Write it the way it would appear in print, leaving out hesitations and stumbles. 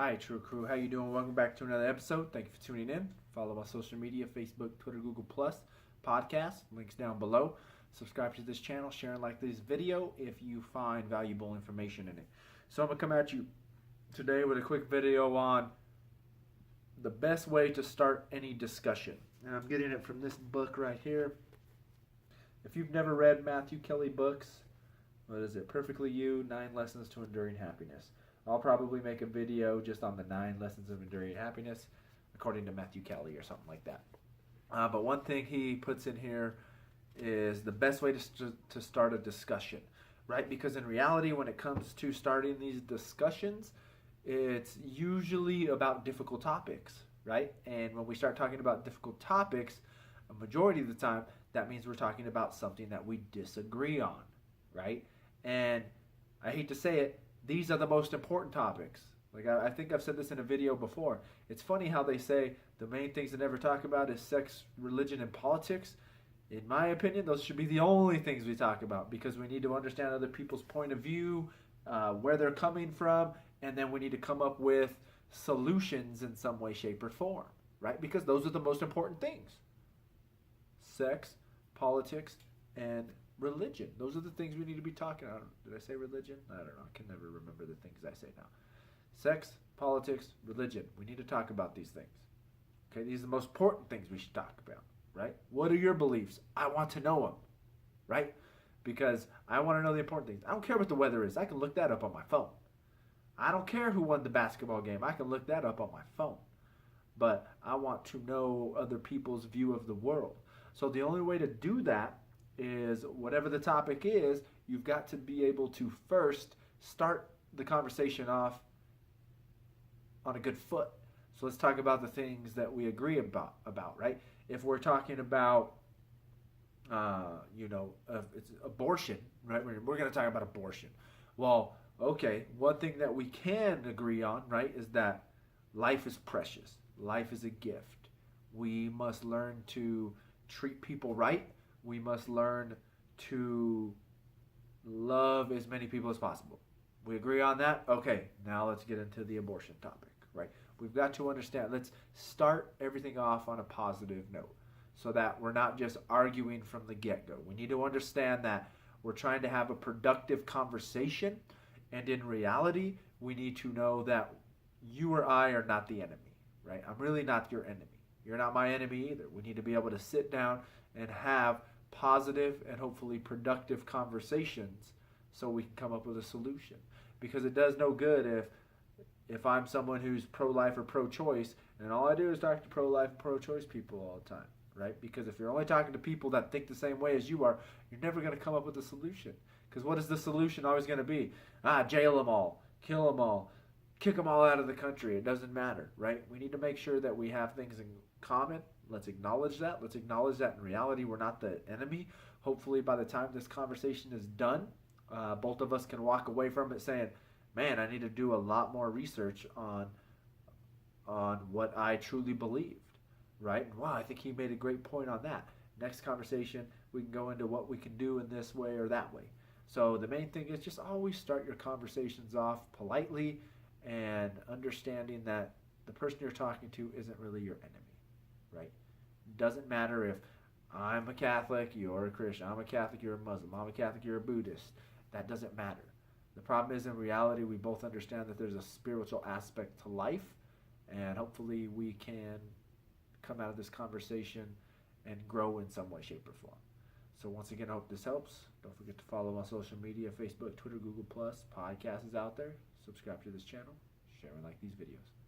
Hi, True Crew. How you doing? Welcome back to another episode. Thank you for tuning in. Follow my social media: Facebook, Twitter, Google Plus, podcast. Links down below. Subscribe to this channel. Share and like this video if you find valuable information in it. So I'm gonna come at you today with a quick video on the best way to start any discussion, and I'm getting it from this book right here. If you've never read Matthew Kelly books, what is it? Perfectly You: 9 Lessons to Enduring Happiness. I'll probably make a video just on the 9 lessons of enduring happiness, according to Matthew Kelly or something like that. But one thing he puts in here is the best way to start a discussion, right? Because in reality, when it comes to starting these discussions, it's usually about difficult topics, right? And when we start talking about difficult topics, a majority of the time, that means we're talking about something that we disagree on, right? And I hate to say it, these are the most important topics. Like I think I've said this in a video before. It's funny how they say the main things to never talk about is sex, religion, and politics. In my opinion, those should be the only things we talk about because we need to understand other people's point of view, where they're coming from, and then we need to come up with solutions in some way, shape, or form, right? Because those are the most important things. Sex, politics, and religion. Those are the things we need to be talking about. Did I say religion? I don't know. I can never remember the things I say now. Sex, politics, religion. We need to talk about these things. Okay, these are the most important things we should talk about, right? What are your beliefs? I want to know them, right? Because I want to know the important things. I don't care what the weather is. I can look that up on my phone. I don't care who won the basketball game. I can look that up on my phone. But I want to know other people's view of the world. So the only way to do that is whatever the topic is, you've got to be able to first start the conversation off on a good foot. So let's talk about the things that we agree about, right? If we're talking about, it's abortion, right? We're going to talk about abortion. Well, okay, one thing that we can agree on, right, is that life is precious. Life is a gift. We must learn to treat people right. We must learn to love as many people as possible. We agree on that? Okay, now let's get into the abortion topic, right? We've got to understand, let's start everything off on a positive note so that we're not just arguing from the get-go. We need to understand that we're trying to have a productive conversation, and in reality, we need to know that you or I are not the enemy, right? I'm really not your enemy. You're not my enemy either. We need to be able to sit down and have positive and hopefully productive conversations so we can come up with a solution. Because it does no good if I'm someone who's pro-life or pro-choice and all I do is talk to pro-life and pro-choice people all the time, right? Because if you're only talking to people that think the same way as you are, you're never going to come up with a solution. Because what is the solution always going to be? Jail them all, kill them all, kick them all out of the country. It doesn't matter, right? We need to make sure that we have things in common. Let's acknowledge that. Let's acknowledge that in reality we're not the enemy. Hopefully by the time this conversation is done, both of us can walk away from it saying, man, I need to do a lot more research on what I truly believed, right? And wow, I think he made a great point on that. Next conversation, we can go into what we can do in this way or that way. So the main thing is just always start your conversations off politely and understanding that the person you're talking to isn't really your enemy, right? Doesn't matter if I'm a Catholic, you're a Christian, I'm a Catholic, you're a Muslim, I'm a Catholic, you're a Buddhist. That doesn't matter. The problem is in reality we both understand that there's a spiritual aspect to life, and hopefully we can come out of this conversation and grow in some way, shape, or form. So once again, I hope this helps. Don't forget to follow my social media: Facebook, Twitter, Google+. Podcast is out there. Subscribe to this channel. Share and like these videos.